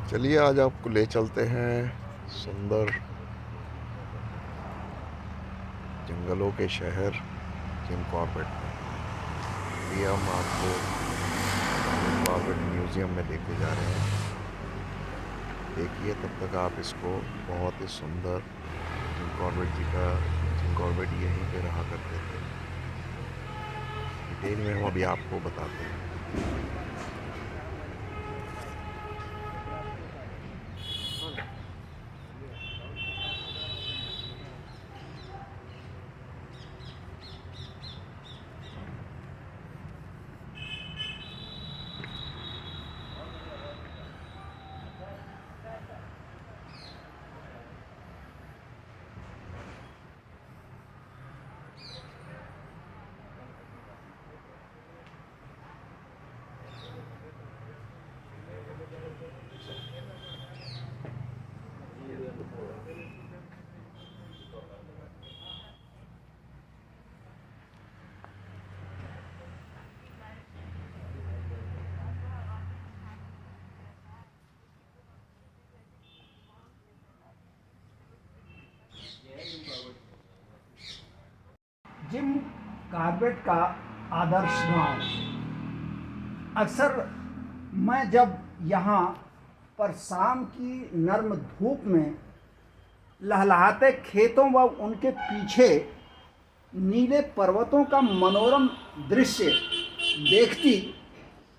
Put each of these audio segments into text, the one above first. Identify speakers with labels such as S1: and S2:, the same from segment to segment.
S1: चलिए आज आपको ले चलते हैं सुंदर जंगलों के शहर जिम कॉर्बेट में। ये हम आपको जिम कॉर्बेट म्यूज़ियम में लेके जा रहे हैं। देखिए तब तक आप इसको। बहुत ही सुंदर जिम कॉर्बेट यहीं पे रहा करते थे। डिटेल में हम अभी आपको बताते हैं।
S2: जिम कॉर्बेट का आदर्श गांव। अक्सर मैं जब यहाँ पर शाम की नर्म धूप में लहलहाते खेतों व उनके पीछे नीले पर्वतों का मनोरम दृश्य देखती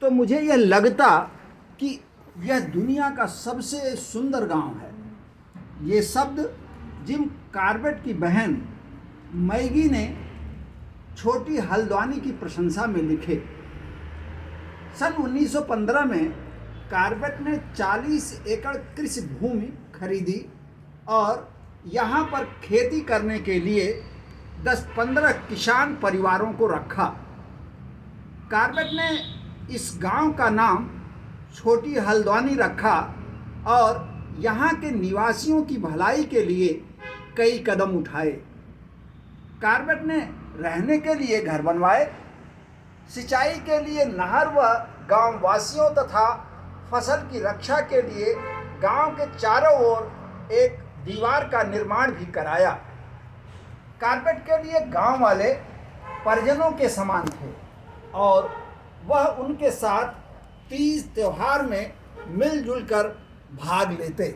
S2: तो मुझे यह लगता कि यह दुनिया का सबसे सुंदर गांव है। ये शब्द जिम कॉर्बेट की बहन मैगी ने छोटी हल्द्वानी की प्रशंसा में लिखे। सन 1915 में कॉर्बेट ने 40 एकड़ कृषि भूमि खरीदी और यहाँ पर खेती करने के लिए 10-15 किसान परिवारों को रखा। कॉर्बेट ने इस गांव का नाम छोटी हल्द्वानी रखा और यहाँ के निवासियों की भलाई के लिए कई कदम उठाए। कॉर्बेट ने रहने के लिए घर बनवाए, सिंचाई के लिए नहर व गांव वासियों तथा फसल की रक्षा के लिए गांव के चारों ओर एक दीवार का निर्माण भी कराया। कॉर्बेट के लिए गांव वाले परिजनों के समान थे और वह उनके साथ तीज त्योहार में मिलजुल कर भाग लेते।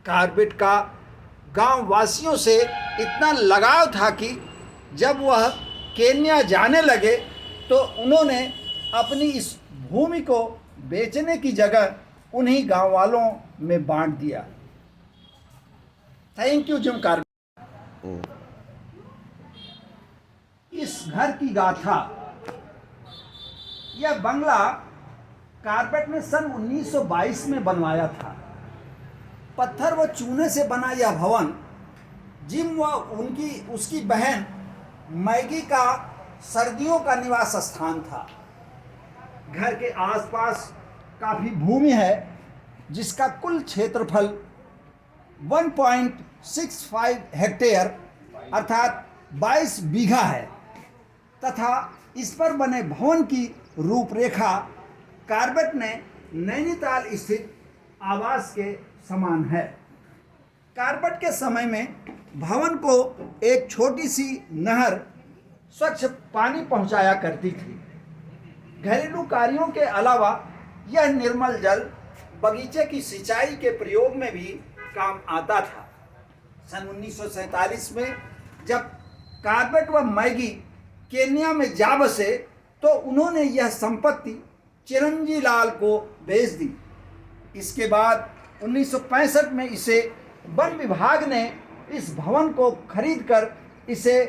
S2: कॉर्बेट का गांव वासियों से इतना लगाव था कि जब वह केन्या जाने लगे तो उन्होंने अपनी इस भूमि को बेचने की जगह उन्हीं गांव वालों में बांट दिया। Thank you Jim Corbett. इस घर की गाथा। यह बंगला कॉर्बेट ने सन 1922 में बनवाया था। पत्थर व चूने से बना यह भवन जिम व उसकी बहन मैगी का सर्दियों का निवास स्थान था। घर के आसपास काफ़ी भूमि है जिसका कुल क्षेत्रफल 1.65 हेक्टेयर अर्थात 22 बीघा है तथा इस पर बने भवन की रूपरेखा कॉर्बेट ने नैनीताल स्थित आवास के समान है। कॉर्बेट के समय में भवन को एक छोटी सी नहर स्वच्छ पानी पहुंचाया करती थी। घरेलू कार्यों के अलावा यह निर्मल जल बगीचे की सिंचाई के प्रयोग में भी काम आता था। सन 1947 में जब कॉर्बेट व मैगी केन्या में जा बसे तो उन्होंने यह संपत्ति चिरंजी लाल को बेच दी। इसके बाद 1965 में इसे वन विभाग ने इस भवन को खरीदकर इसे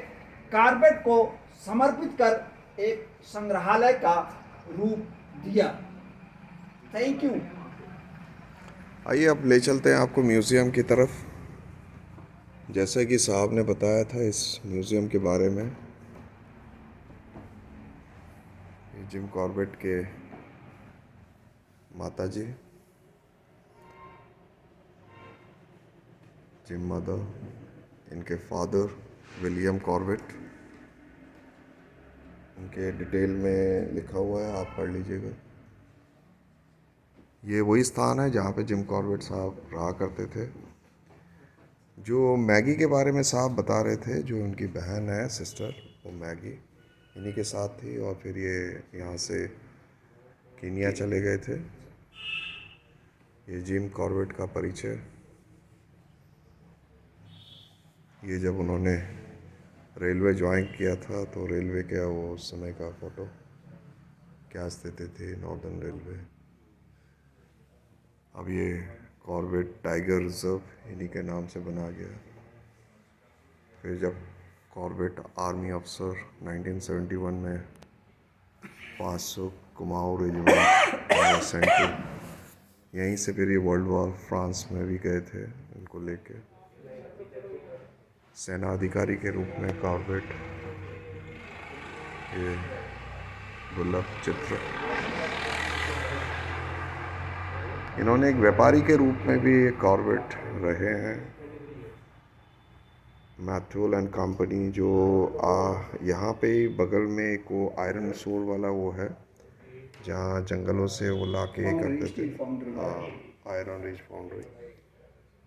S2: कॉर्बेट को समर्पित कर एक संग्रहालय का रूप दिया। Thank you.
S1: आइए अब ले चलते हैं आपको म्यूज़ियम की तरफ। जैसा कि साहब ने बताया था इस म्यूज़ियम के बारे में, ये जिम कॉर्बेट के माताजी जिम मदर, इनके फादर विलियम कॉर्बेट, उनके डिटेल में लिखा हुआ है, आप पढ़ लीजिएगा। ये वही स्थान है जहाँ पे जिम कॉर्बेट साहब रहा करते थे। जो मैगी के बारे में साहब बता रहे थे, जो उनकी बहन है, सिस्टर, वो मैगी इन्हीं के साथ थी और फिर ये यहाँ से कीनिया चले गए थे। ये जिम कॉर्बेट का परिचय, ये जब उन्होंने रेलवे ज्वाइन किया था तो रेलवे का वो उस समय का फ़ोटो, क्या स्थिति थी नॉर्दर्न रेलवे। अब ये कॉर्बेट टाइगर रिजर्व इन्हीं के नाम से बना गया। फिर जब कॉर्बेट आर्मी अफसर 1971 में 500 कुमाऊँ रेजिमेंट सेंट्रल, यहीं से फिर ये वर्ल्ड वॉर फ्रांस में भी गए थे इनको लेके। सेना अधिकारी के रूप में कॉर्बेट, ये दुर्लभ चित्र। इन्होंने एक व्यापारी के रूप में भी कॉर्बेट रहे हैं। मैथ्यूल एंड कंपनी, जो यहाँ पे ही बगल में एक वो आयरन सोर वाला वो है, जहाँ जंगलों से वो ला के करते थे। हाँ, आयरन रिच फाउंड्री,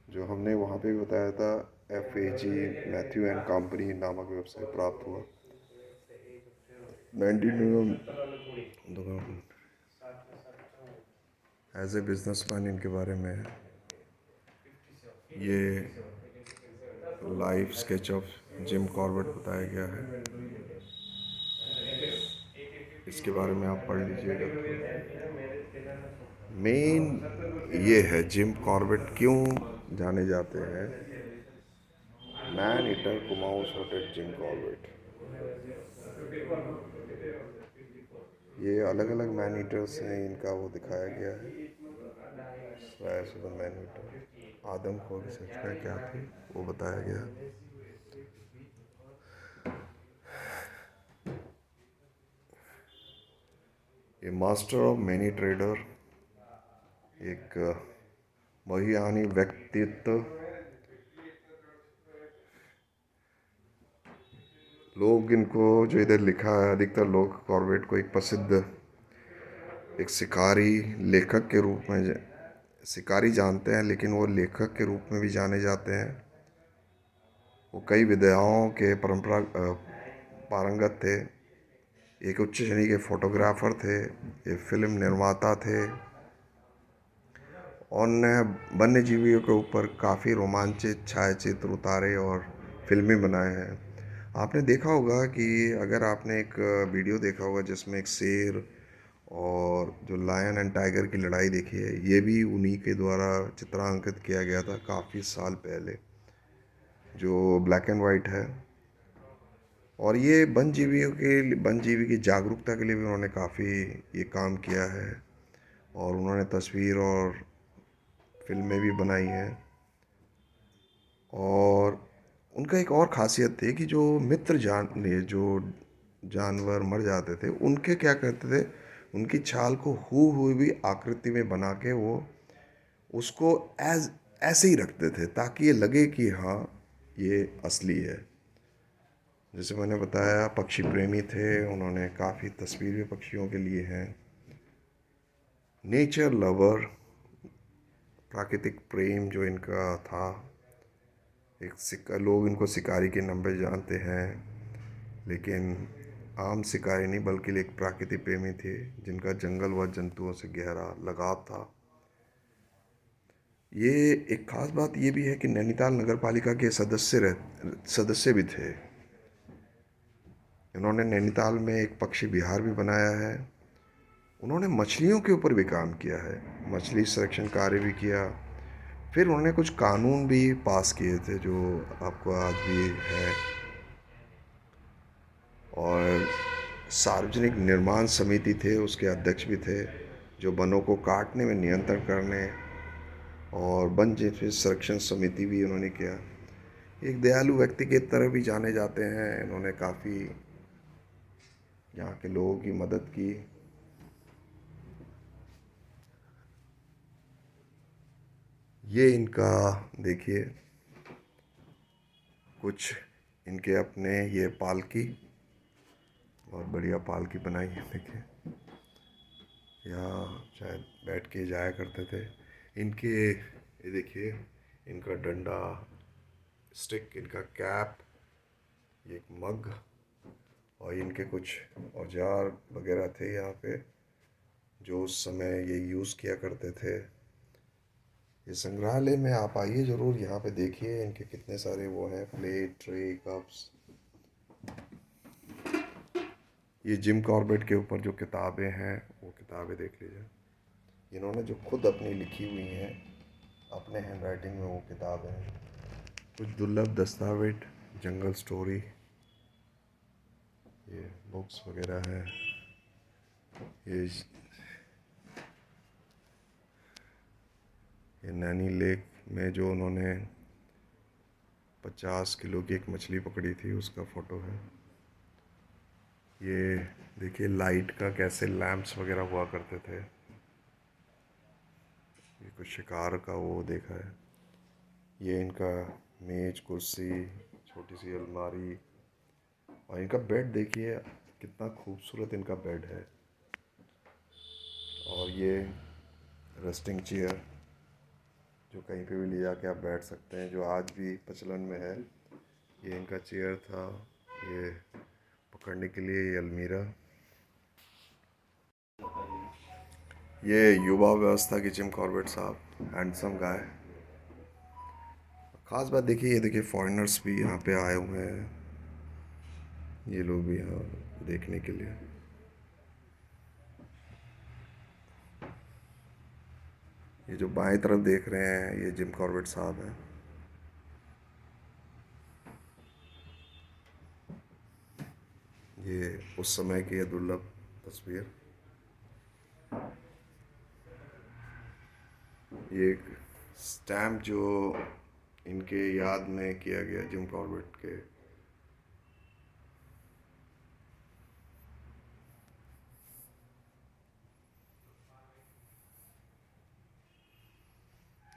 S1: जो हमने वहाँ पे भी बताया था। FAG मैथ्यू एंड कंपनी नामक वेबसाइट प्राप्त हुआ 19 एज ए बिजनेसमैन इनके बारे में है। ये live sketch of Jim Corbett बताया गया है, इसके बारे में आप पढ़ लीजिएगा। मेन ये है जिम कॉर्बेट क्यों जाने जाते हैं। Man eater Kumaon shotted Jim Corbett, ये अलग अलग मैन ईटर्स हैं, इनका वो दिखाया गया है। मैन ईटर आदमखोर की संरचना क्या थी वो बताया गया। ये मास्टर ऑफ मैनी ट्रेडर, एक महियानी व्यक्तित्व। लोग इनको, जो इधर लिखा है, अधिकतर लोग कॉर्बेट को एक प्रसिद्ध एक शिकारी लेखक के रूप में शिकारी जानते हैं, लेकिन वो लेखक के रूप में भी जाने जाते हैं। वो कई विधाओं के परंपरा पारंगत थे। एक उच्च श्रेणी के फोटोग्राफर थे, ये फिल्म निर्माता थे और ने वन्य जीवियों के ऊपर काफ़ी रोमांचित छायाचित्र उतारे और फिल्में बनाए हैं। आपने देखा होगा कि अगर आपने एक वीडियो देखा होगा जिसमें एक शेर और जो लायन एंड टाइगर की लड़ाई देखी है, ये भी उन्हीं के द्वारा चित्रांकित किया गया था काफ़ी साल पहले, जो ब्लैक एंड वाइट है। और ये वन जीवी की जागरूकता के लिए भी उन्होंने काफ़ी ये काम किया है और उन्होंने तस्वीर और फिल्में भी बनाई हैं। और उनका एक और ख़ासियत थी कि जो जो जानवर मर जाते थे, उनके क्या करते थे, उनकी छाल को हुई भी आकृति में बना के वो उसको ऐसे ही रखते थे ताकि ये लगे कि हाँ ये असली है। जैसे मैंने बताया, पक्षी प्रेमी थे, उन्होंने काफ़ी तस्वीरें पक्षियों के लिए हैं। नेचर लवर, प्राकृतिक प्रेम जो इनका था, लोग इनको शिकारी के नाम पे जानते हैं, लेकिन आम शिकारी नहीं बल्कि एक प्राकृतिक प्रेमी थे जिनका जंगल व जंतुओं से गहरा लगाव था। ये एक खास बात ये भी है कि नैनीताल नगर पालिका के सदस्य भी थे। इन्होंने नैनीताल में एक पक्षी विहार भी बनाया है। उन्होंने मछलियों के ऊपर भी काम किया है, मछली संरक्षण कार्य भी किया। फिर उन्होंने कुछ कानून भी पास किए थे जो आपको आज भी है। और सार्वजनिक निर्माण समिति थे, उसके अध्यक्ष भी थे, जो वनों को काटने में नियंत्रण करने, और वन जीव संरक्षण समिति भी उन्होंने किया। एक दयालु व्यक्ति के तरह भी जाने जाते हैं। इन्होंने काफ़ी यहाँ के लोगों की मदद की। ये इनका देखिए, कुछ इनके अपने ये पालकी, बहुत बढ़िया पालकी बनाई है देखिए। यहाँ शायद बैठ के जाया करते थे। इनके ये देखिए, इनका डंडा, स्टिक, इनका कैप, ये एक मग, और इनके कुछ औजार वगैरह थे यहाँ पे जो उस समय ये यूज़ किया करते थे। ये संग्रहालय में आप आइए ज़रूर, यहाँ पे देखिए इनके कितने सारे वो हैं, प्लेट, ट्रे, कप्स। ये जिम कॉर्बेट के ऊपर जो किताबें हैं वो किताबें देख लीजिए। इन्होंने जो खुद अपनी लिखी हुई हैं अपने हैंड राइटिंग में वो किताबें हैं। कुछ दुर्लभ दस्तावेज, जंगल स्टोरी, ये बुक्स वगैरह हैं। ये नैनी लेक में जो उन्होंने 50 किलो की एक मछली पकड़ी थी उसका फ़ोटो है। ये देखिए लाइट का कैसे लैंप्स वगैरह हुआ करते थे। ये कुछ शिकार का वो देखा है। ये इनका मेज, कुर्सी, छोटी सी अलमारी, और इनका बेड देखिए कितना खूबसूरत इनका बेड है। और ये रेस्टिंग चेयर जो कहीं पे भी ले जाके आप बैठ सकते हैं, जो आज भी प्रचलन में है। ये इनका चेयर था। ये पकड़ने के लिए ये अलमीरा। ये युवा व्यवस्था की जिम कॉर्बेट साहब, हैंडसम गाय। खास बात देखिए, ये देखिए फॉरेनर्स भी यहाँ पे आए हुए हैं, ये लोग भी यहाँ देखने के लिए। ये जो बाएं तरफ देख रहे हैं ये जिम कॉर्बेट साहब हैं। ये उस समय की दुर्लभ तस्वीर। ये एक स्टैम्प जो इनके याद में किया गया जिम कॉर्बेट के।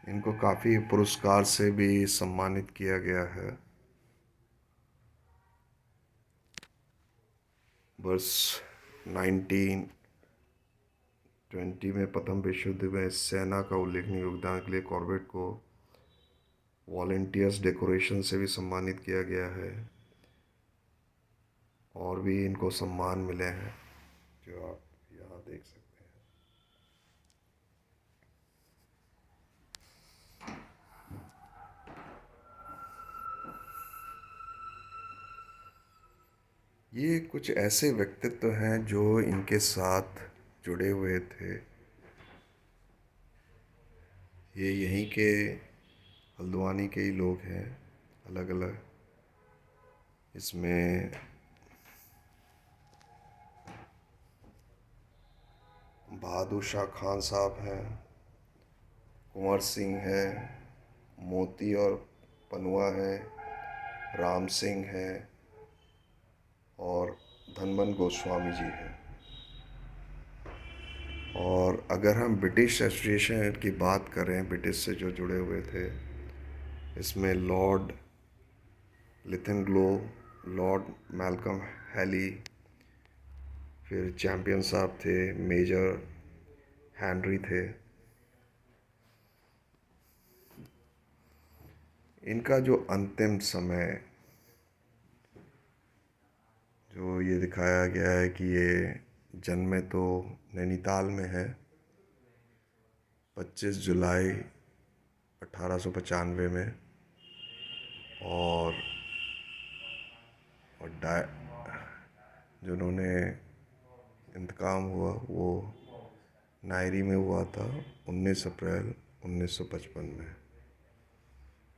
S1: इनको काफ़ी पुरस्कार से भी सम्मानित किया गया है। वर्ष 1920 में प्रथम विश्व युद्ध में सेना का उल्लेखनीय योगदान के लिए कॉर्बेट को वॉलेंटियर्स डेकोरेशन से भी सम्मानित किया गया है। और भी इनको सम्मान मिले हैं जो आप यहाँ देख सकते हैं। ये कुछ ऐसे व्यक्तित्व हैं जो इनके साथ जुड़े हुए थे। ये यहीं के हल्द्वानी के ही लोग हैं, अलग अलग। इसमें बहादुर शाह खान साहब हैं, कुंवर सिंह हैं, मोती और पनुआ हैं, राम सिंह हैं, और धनमन गोस्वामी जी हैं। और अगर हम ब्रिटिश एसोसिएशन की बात करें, ब्रिटिश से जो जुड़े हुए थे, इसमें लॉर्ड लिथनग्लो, लॉर्ड मैल्कम हैली, फिर चैम्पियन साहब थे, मेजर हेनरी थे। इनका जो अंतिम समय जो ये दिखाया गया है कि ये जन्मे तो नैनीताल में है 25 जुलाई 1895 में, और जो उन्होंने इंतकाम हुआ वो नायरी में हुआ था 19 अप्रैल 1955 में।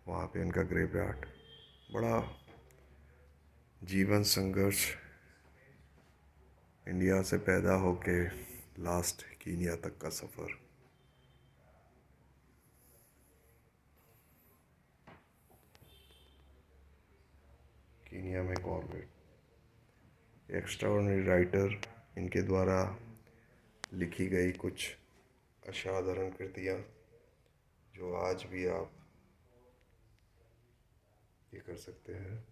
S1: वहाँ पे इनका ग्रेवयार्ड। बड़ा जीवन संघर्ष, इंडिया से पैदा होके लास्ट कीनिया तक का सफ़र। कीनिया में कॉर्बेट एक्स्ट्राऑर्डिनरी राइटर, इनके द्वारा लिखी गई कुछ असाधारण कृतियाँ जो आज भी आप ये कर सकते हैं।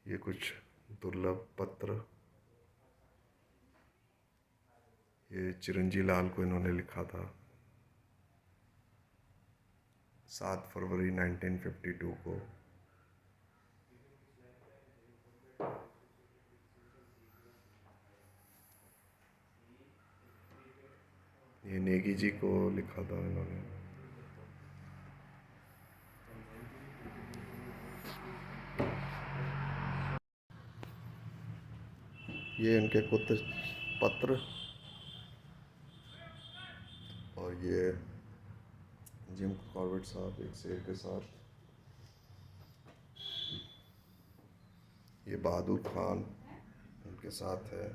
S1: ये कुछ दुर्लभ पत्र, ये चिरंजी लाल को इन्होंने लिखा था 7 फरवरी 1952 को। ये नेगी जी को लिखा था इन्होंने। ये इनके कुछ पत्र, और ये जिम कॉर्बेट साहब एक शेर के साथ। ये बहादुर खान उनके साथ है।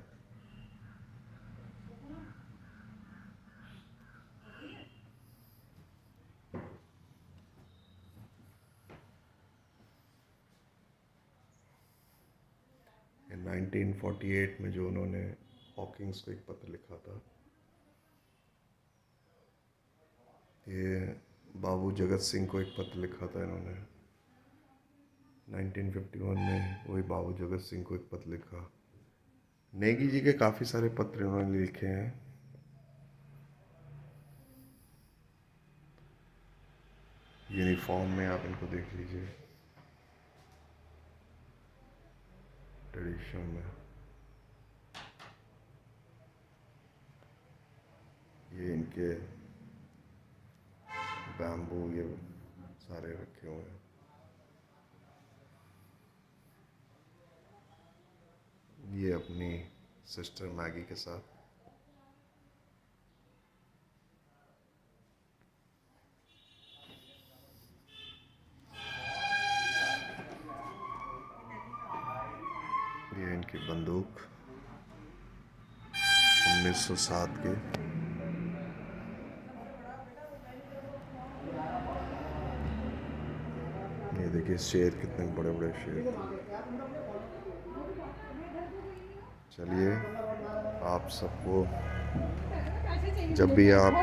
S1: ये 1948 में जो उन्होंने हॉकिंस को एक पत्र लिखा था। ये बाबू जगत सिंह को एक पत्र लिखा था इन्होंने 1951 में। वही बाबू जगत सिंह को एक पत्र लिखा। नेगी जी के काफ़ी सारे पत्र इन्होंने लिखे हैं। यूनिफॉर्म में आप इनको देख लीजिए, ट्रेडिशन में। ये इनके बैम्बू ये सारे रखे हुए हैं। ये अपनी सिस्टर मैगी के साथ। ये इनकी बंदूक 1907 के। ये देखिए शेर, कितने बड़े बड़े शेर थे। चलिए, आप सबको जब भी आप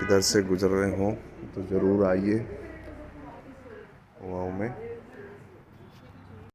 S1: इधर से गुजर रहे हों तो ज़रूर आइए कुआओं में।